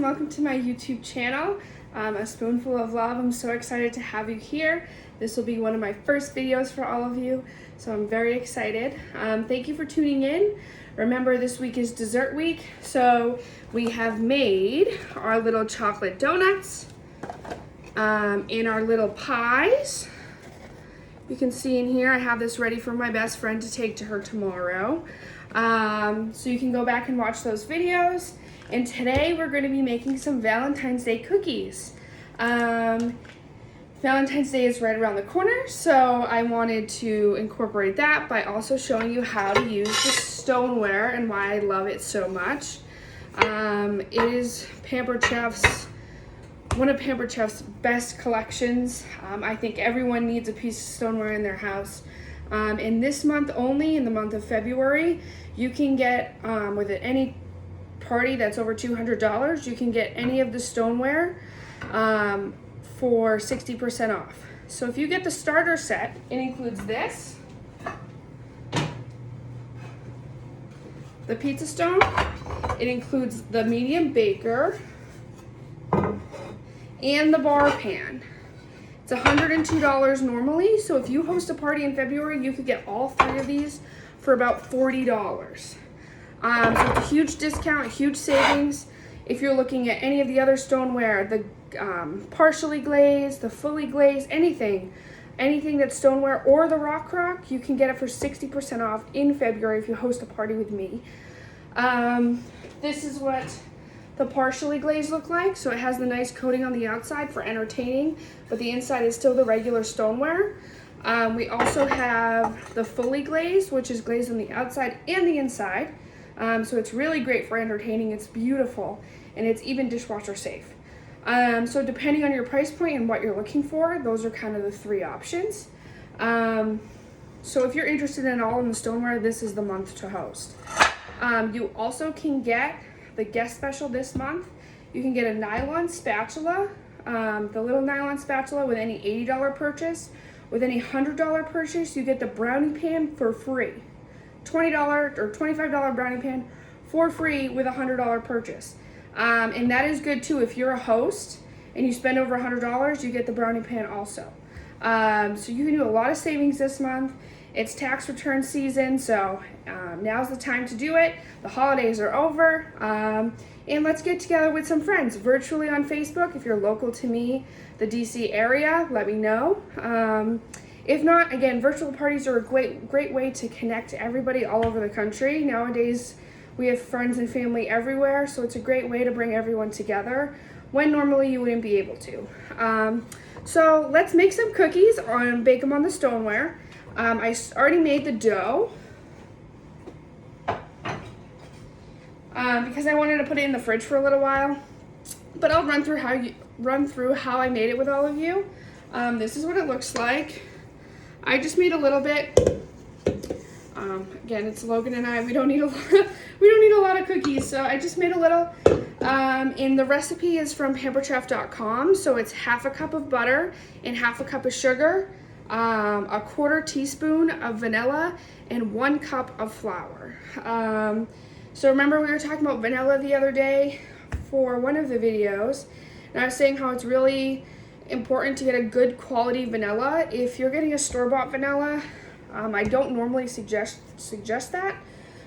welcome to my YouTube channel, A Spoonful of Love. I'm so excited to have you here. This will be one of my first videos for all of you, so I'm very excited. Thank you for tuning in. Remember, this week is dessert week, so we have made our little chocolate donuts and our little pies. You can see in here, I have this ready for my best friend to take to her tomorrow. So you can go back and watch those videos. And today we're going to be making some Valentine's Day cookies. Valentine's Day is right around the corner, so I wanted to incorporate that by also showing you how to use the stoneware and why I love it so much. It is one of Pampered Chef's best collections. I think everyone needs a piece of stoneware in their house. And this month only, in the month of February, you can get, with any party that's over $200, you can get any of the stoneware for 60% off. So if you get the starter set, it includes this, the pizza stone, it includes the medium baker, and the bar pan. It's $102 normally, so if you host a party in February, you could get all three of these for about $40. So it's a huge discount, huge savings. If you're looking at any of the other stoneware, the partially glazed, the fully glazed, anything that's stoneware, or the rock, you can get it for 60% off in February if you host a party with me. This is what the partially glazed look like. So it has the nice coating on the outside for entertaining, but the inside is still the regular stoneware. We also have the fully glazed, which is glazed on the outside and the inside. So it's really great for entertaining. It's beautiful, and it's even dishwasher safe. So depending on your price point and what you're looking for, those are kind of the three options. So if you're interested in all in the stoneware, this is the month to host. You also can get the guest special this month. You can get a nylon spatula, the little nylon spatula with any $80 purchase. With any $100 purchase, you get the brownie pan for free. $20 or $25 brownie pan for free with a $100 purchase. And that is good too. If you're a host and you spend over $100, you get the brownie pan also. So you can do a lot of savings this month. It's tax return season, so now's the time to do it. The holidays are over. And let's get together with some friends virtually on Facebook. If you're local to me, the DC area, let me know. If not, again, virtual parties are a great way to connect everybody all over the country. Nowadays, we have friends and family everywhere, so it's a great way to bring everyone together when normally you wouldn't be able to. So let's make some cookies and bake them on the stoneware. I already made the dough because I wanted to put it in the fridge for a little while. But I'll run through how I made it with all of you. This is what it looks like. I just made a little bit. Again, it's Logan and I. We don't need a lot of cookies, so I just made a little. And the recipe is from pamperedchef.com. So it's half a cup of butter and half a cup of sugar, a quarter teaspoon of vanilla, and 1 cup of flour. So remember, we were talking about vanilla the other day for one of the videos, and I was saying how it's really important to get a good quality vanilla. If you're getting a store-bought vanilla, I don't normally suggest that,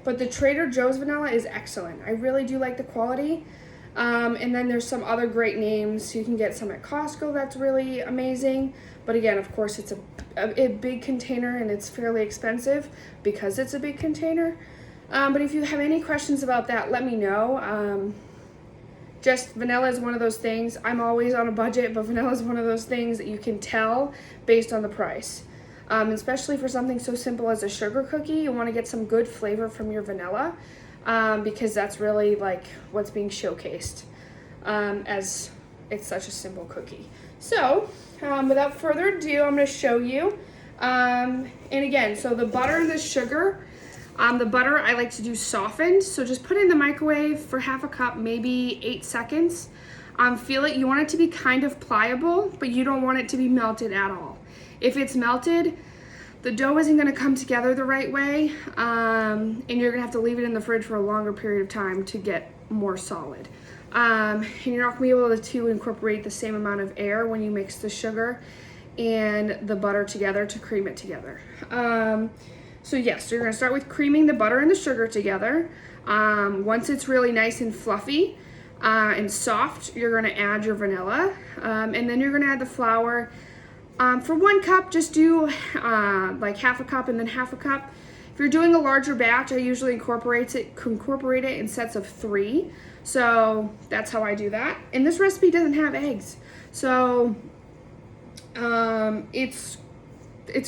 but the Trader Joe's vanilla is excellent. I really do like the quality. And then there's some other great names. You can get some at Costco that's really amazing, but again, of course, it's a big container and it's fairly expensive because it's a big container. But if you have any questions about that, let me know. Just vanilla is one of those things. I'm always on a budget, but vanilla is one of those things that you can tell based on the price. Especially for something so simple as a sugar cookie, you want to get some good flavor from your vanilla because that's really like what's being showcased as it's such a simple cookie. So without further ado, I'm going to show you. And again, so the butter and the sugar. The butter I like to do softened, so just put it in the microwave for half a cup, maybe 8 seconds. You want it to be kind of pliable, but you don't want it to be melted at all. If it's melted, the dough isn't going to come together the right way, and you're going to have to leave it in the fridge for a longer period of time to get more solid. And you're not going to be able to incorporate the same amount of air when you mix the sugar and the butter together to cream it together. So yes, so you're going to start with creaming the butter and the sugar together. Once it's really nice and fluffy and soft, you're going to add your vanilla, and then you're going to add the flour. For 1 cup, just do like half a cup and then half a cup. If you're doing a larger batch, I usually incorporate it in sets of 3. So that's how I do that. And this recipe doesn't have eggs, so it's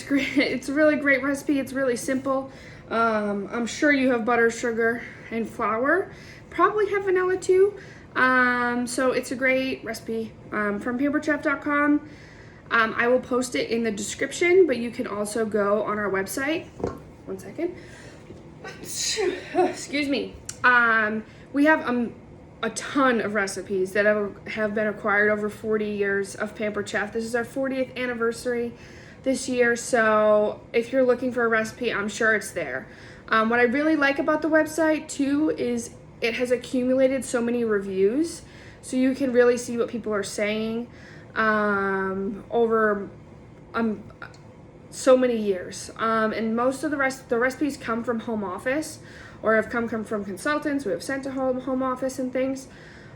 great. It's a really great recipe. It's really simple. I'm sure you have butter, sugar, and flour. Probably have vanilla too. So it's a great recipe from pamperedchef.com. I will post it in the description, but you can also go on our website. 1 second. Excuse me. We have a ton of recipes that have been acquired over 40 years of Pampered Chef. This is our 40th anniversary this year, so if you're looking for a recipe, I'm sure it's there. What I really like about the website too is it has accumulated so many reviews, so you can really see what people are saying over so many years. And most of the recipes come from home office, or have come from consultants who have sent to home office and things.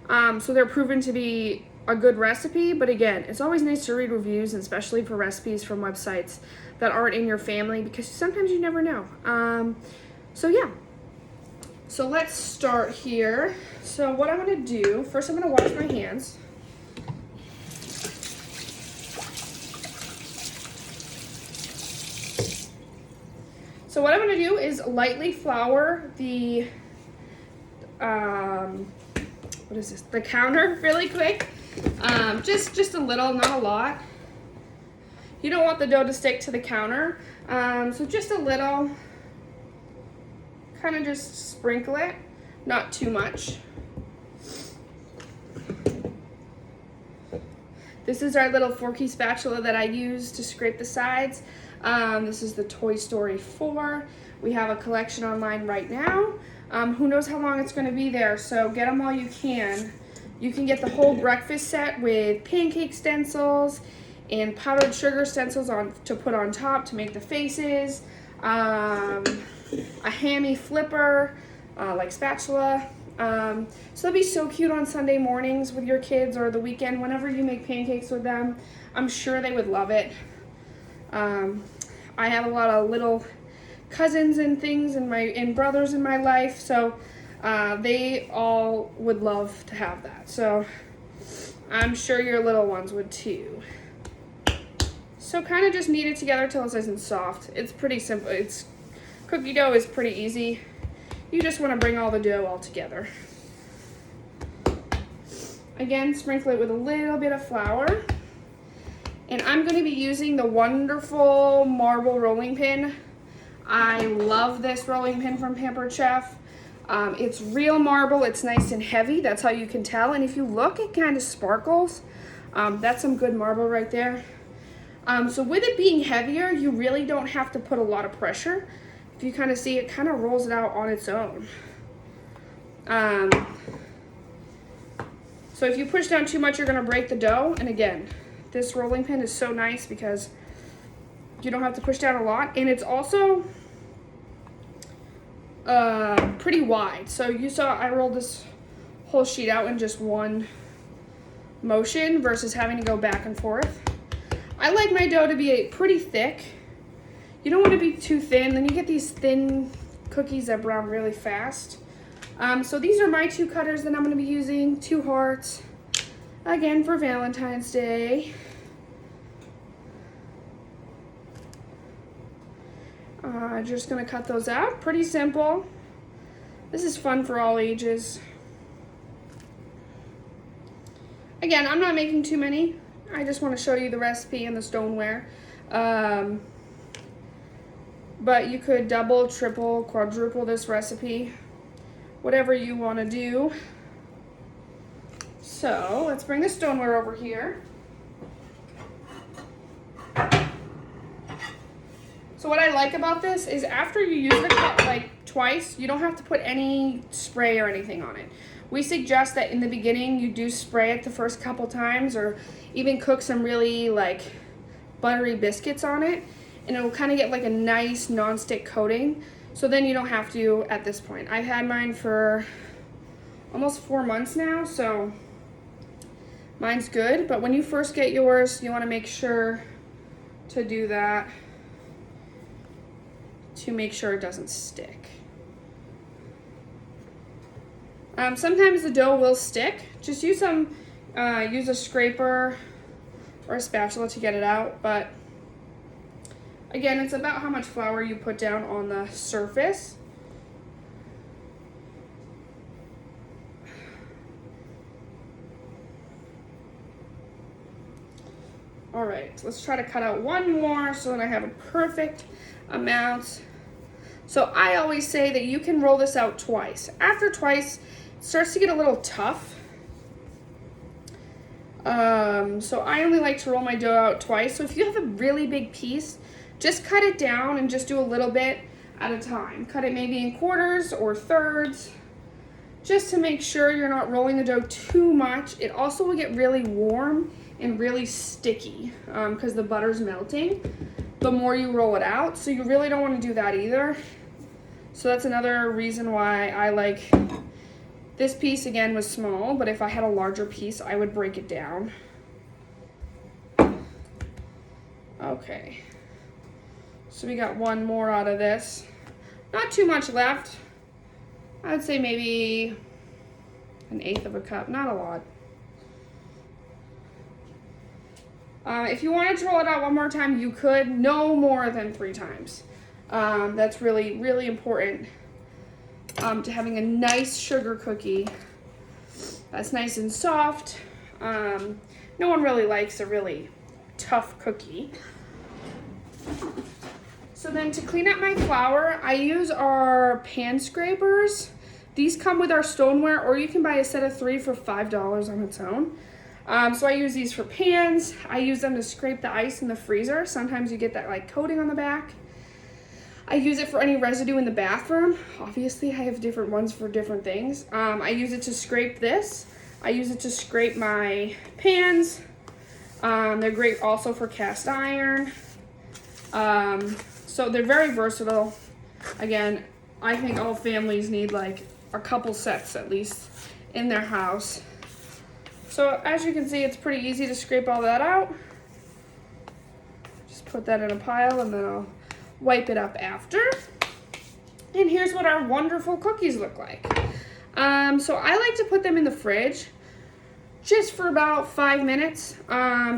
So they're proven to be a good recipe, but again, it's always nice to read reviews, and especially for recipes from websites that aren't in your family, because sometimes you never know. So yeah, so let's start here. So what I'm gonna do, first I'm gonna wash my hands. So what I'm going to do is lightly flour the, the counter really quick. Just a little, not a lot. You don't want the dough to stick to the counter. So just a little, kind of just sprinkle it, not too much. This is our little forky spatula that I use to scrape the sides. This is the Toy Story 4. We have a collection online right now. Who knows how long it's going to be there, so get them while you can. You can get the whole breakfast set with pancake stencils and powdered sugar stencils to put on top to make the faces, a hammy flipper, like spatula. So they'll be so cute on Sunday mornings with your kids, or the weekend whenever you make pancakes with them. I'm sure they would love it. I have a lot of little cousins and things and brothers in my life, so they all would love to have that. So I'm sure your little ones would too. So kind of just knead it together till it's nice and soft. It's pretty simple. Cookie dough is pretty easy. You just want to bring all the dough all together. Again, sprinkle it with a little bit of flour. And I'm going to be using the wonderful marble rolling pin. I love this rolling pin from Pampered Chef. It's real marble. It's nice and heavy. That's how you can tell. And if you look, it kind of sparkles. That's some good marble right there. So with it being heavier, you really don't have to put a lot of pressure. If you kind of see, it kind of rolls it out on its own. So if you push down too much, you're going to break the dough. And again, this rolling pin is so nice because you don't have to push down a lot. And it's also pretty wide. So you saw I rolled this whole sheet out in just one motion versus having to go back and forth. I like my dough to be pretty thick. You don't want to be too thin, then you get these thin cookies that brown really fast. So these are my 2 cutters that I'm going to be using, 2 hearts, again for Valentine's Day. Just going to cut those out, pretty simple. This is fun for all ages. Again, I'm not making too many. I just want to show you the recipe and the stoneware. But you could double, triple, quadruple this recipe, whatever you want to do. So let's bring the stoneware over here. So what I like about this is after you use the cup like twice, you don't have to put any spray or anything on it. We suggest that in the beginning you do spray it the first couple times, or even cook some really like buttery biscuits on it, and it will kind of get like a nice non-stick coating. So then you don't have to at this point. I've had mine for almost 4 months now, so mine's good. But when you first get yours, you want to make sure to do that to make sure it doesn't stick. Sometimes the dough will stick. Just use a scraper or a spatula to get it out. But again, it's about how much flour you put down on the surface. All right, let's try to cut out one more so that I have a perfect amount. So I always say that you can roll this out twice. After twice, it starts to get a little tough. So I only like to roll my dough out twice. So if you have a really big piece, just cut it down and just do a little bit at a time. Cut it maybe in quarters or thirds, just to make sure you're not rolling the dough too much. It also will get really warm and really sticky because the butter's melting the more you roll it out. So you really don't want to do that either. So that's another reason why I like this piece. Again, was small, but if I had a larger piece, I would break it down. Okay, so we got one more out of this. Not too much left. I'd say maybe 1/8 of a cup, not a lot. If you wanted to roll it out one more time, you could, no more than 3 times. That's really, really important to having a nice sugar cookie that's nice and soft. No one really likes a really tough cookie. So then to clean up my flour, I use our pan scrapers. These come with our stoneware, or you can buy a set of 3 for $5 on its own. So I use these for pans. I use them to scrape the ice in the freezer. Sometimes you get that like coating on the back. I use it for any residue in the bathroom. Obviously, I have different ones for different things. I use it to scrape this. I use it to scrape my pans. They're great also for cast iron. So they're very versatile. Again, I think all families need like a couple sets at least in their house. So as you can see, it's pretty easy to scrape all that out. Just put that in a pile and then I'll wipe it up after. And here's what our wonderful cookies look like. So I like to put them in the fridge just for about 5 minutes,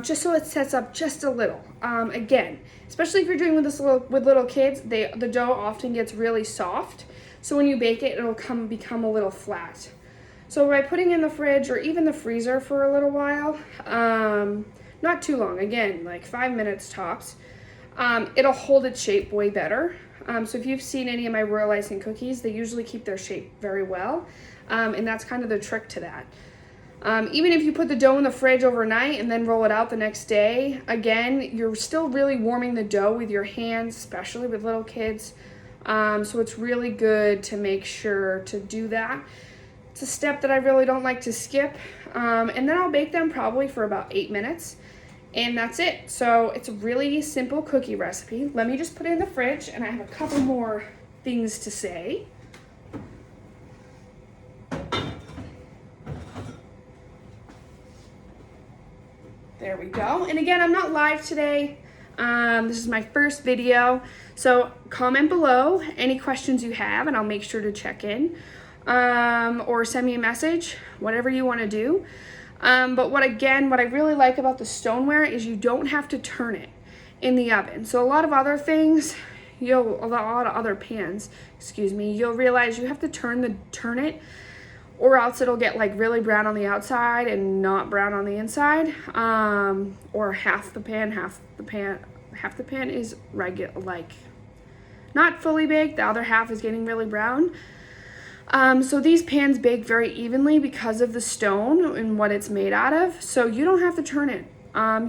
just so it sets up just a little. Again, especially if you're doing with little kids, the dough often gets really soft. So when you bake it, it'll become a little flat. So by putting in the fridge or even the freezer for a little while, not too long, again, like 5 minutes tops, it'll hold its shape way better. So if you've seen any of my royal icing cookies, they usually keep their shape very well. And that's kind of the trick to that. Even if you put the dough in the fridge overnight and then roll it out the next day, again, you're still really warming the dough with your hands, especially with little kids. So it's really good to make sure to do that. It's a step that I really don't like to skip. And then I'll bake them probably for about 8 minutes. And that's it. So it's a really simple cookie recipe. Let me just put it in the fridge, and I have a couple more things to say. There we go. And again, I'm not live today. This is my first video. So comment below any questions you have, and I'll make sure to check in. Or send me a message, whatever you want to do. But what I really like about the stoneware is you don't have to turn it in the oven. So a lot of other things, a lot of other pans, you'll realize you have to turn it, or else it'll get like really brown on the outside and not brown on the inside. Or half the pan is regular, like not fully baked. The other half is getting really brown. So these pans bake very evenly because of the stone and what it's made out of. So you don't have to turn it.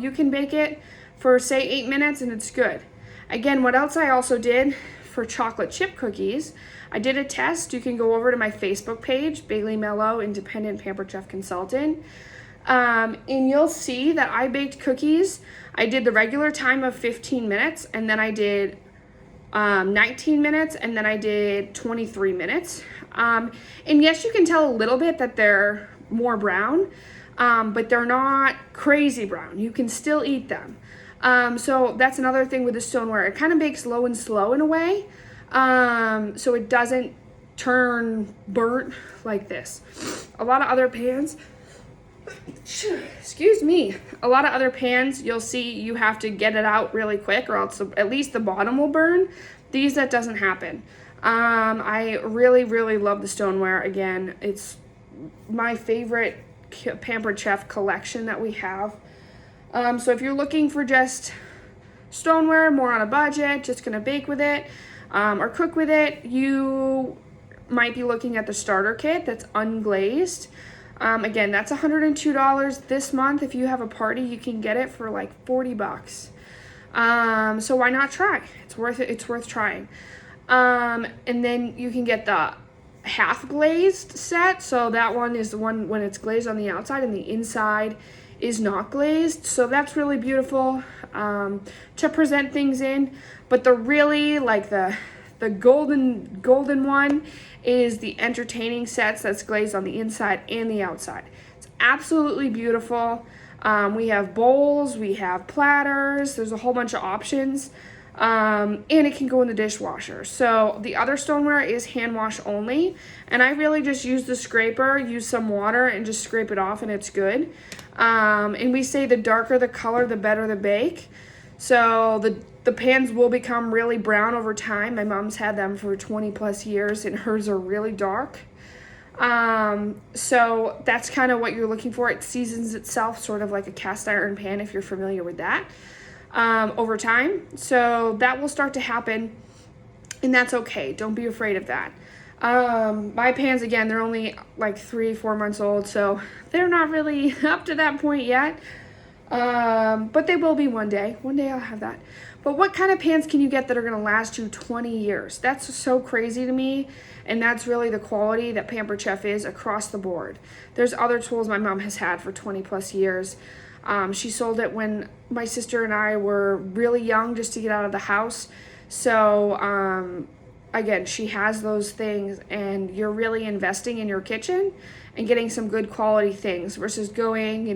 You can bake it for say 8 minutes and it's good. Again, what else I also did for chocolate chip cookies. I did a test. You can go over to my Facebook page, Bailey Mello, Independent Pampered Chef Consultant. And you'll see that I baked cookies. I did the regular time of 15 minutes, and then I did 19 minutes, and then I did 23 minutes. And yes, you can tell a little bit that they're more brown, but they're not crazy brown. You can still eat them. So that's another thing with the stoneware. It kind of bakes low and slow in a way, so it doesn't turn burnt like this. A lot of other pans, excuse me, a lot of other pans, you'll see you have to get it out really quick or else at least the bottom will burn. These, that doesn't happen. I really, really love the stoneware. Again, it's my favorite Pampered Chef collection that we have. So if you're looking for just stoneware, more on a budget, just gonna bake with it, or cook with it, you might be looking at the starter kit that's unglazed. Again, that's $102 this month. If you have a party, you can get it for like 40 bucks. So why not try? It's worth it. It's worth trying. And then you can get the half glazed set. So that one is the one when it's glazed on the outside and the inside is not glazed. So that's really beautiful, to present things in. But the really, like the golden one is the entertaining sets that's glazed on the inside and the outside. It's absolutely beautiful. We have bowls, we have platters, there's a whole bunch of options, and it can go in the dishwasher. So the other stoneware is hand wash only, and I really just use the scraper, use some water, and just scrape it off, and it's good. And we say the darker the color, the better the bake. So the pans will become really brown over time. My mom's had them for 20 plus years, and hers are really dark. So that's kind of what you're looking for. It seasons itself sort of like a cast iron pan, if you're familiar with that, over time. So that will start to happen, and that's okay. Don't be afraid of that. My pans, again, they're only like 3-4 months old, so they're not really up to that point yet. But they will be one day. One day I'll have that. But what kind of pans can you get that are going to last you 20 years? That's so crazy to me. And that's really the quality that Pampered Chef is across the board. There's other tools my mom has had for 20 plus years. She sold it when my sister and I were really young, just to get out of the house. So, again, she has those things, and you're really investing in your kitchen and getting some good quality things versus going,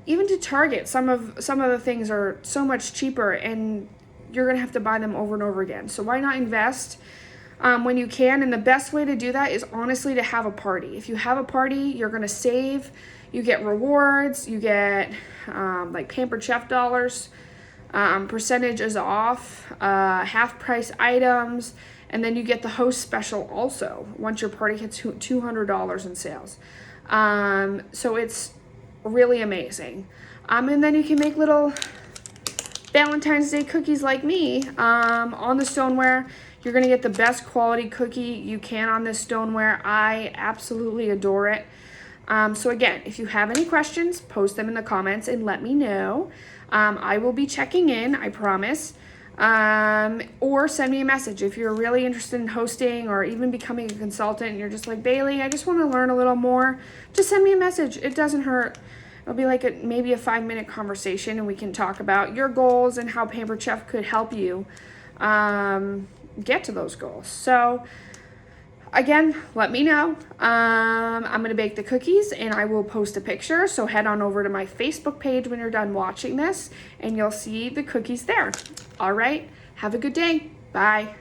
even to Target. Some of the things are so much cheaper, and you're gonna have to buy them over and over again. So why not invest when you can? And the best way to do that is honestly to have a party. If you have a party, you're gonna save. You get rewards. You get like Pampered Chef dollars, percentages off, half price items, and then you get the host special also once your party hits $200 in sales. So it's really amazing. And then you can make little Valentine's Day cookies like me on the stoneware. You're gonna get the best quality cookie you can on this stoneware. I absolutely adore it. So again, if you have any questions, post them in the comments and let me know. I will be checking in, I promise. Or send me a message if you're really interested in hosting or even becoming a consultant and you're just like, Bailey, I just want to learn a little more. Just send me a message. It doesn't hurt. It'll be like maybe a 5-minute conversation, and we can talk about your goals and how Pampered Chef could help you get to those goals. So again, let me know. I'm going to bake the cookies, and I will post a picture. So head on over to my Facebook page when you're done watching this, and you'll see the cookies there. All right. Have a good day. Bye.